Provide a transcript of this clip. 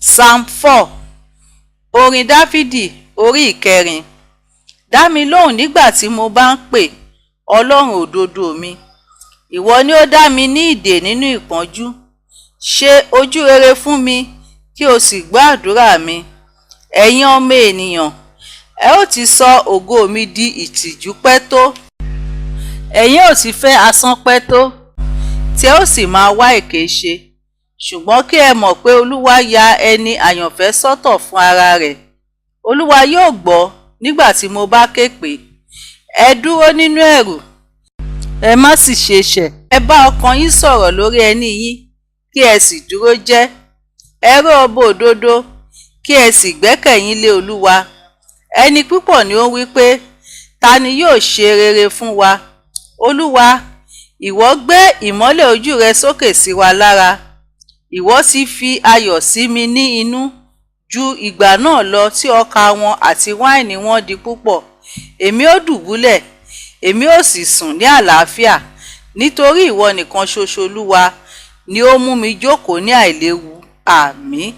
Psalm 4. Orin Dáfídì orí ìkẹrin. Dá mi lóhùn nígbà tí mo bá ń pè, Ọlọ́run òdodo mi. Ìwọ ni ó dá mi ní ìdè nínú ìpọ́njú. Ṣe ojú rere fún mi kí o sì gbọ́ àdúrà mi. Ẹ̀yin ọmọ ènìyàn, ẹ ó ti sọ ògo mi di ìtìjú pẹ́ tó. Ẹ̀yin ò ti fẹ́ asán pẹ́ tó, tí ẹ ó sì máa wá èké ṣe. Ṣùgbọ́n kí ẹ mọ̀ pé Olúwa ya ẹni àyànfẹ́ sọ́tọ̀ fún ara rẹ̀. Olúwa yóò gbọ́ nígbà tí mo bá ké pè é. Ẹ dúró nínú ẹ̀rù, ẹ má sì ṣe ṣẹ̀. Ẹ bá ọkàn yín sọ̀rọ̀ lórí ẹní yín, kí ẹ sì dúró jẹ́. Ẹ rọ̀ ọba òdodo, kí ẹ sì gbẹ́kẹ̀yín lé Olúwa. Ẹni púpọ̀ ni ó wí pé, ta ni yóò ṣe rere fún wa? Olúwa, ìwọ gbé ìmọ́lẹ̀ ojú rẹ sókè sí wa lára. Ìwọ sì fi ayọ̀ sí mi ní inú ju ìgbà náà lọ tí ọkà wọn àti wáìnì wọn di púpọ̀. Èmi ó dùbúlẹ̀, èmi ó sì sùn ní àlàáfíà, nítorí ìwọ nìkan ṣoṣo Olúwa ni ó mú mi jókòó ní àìléwu. Àmín.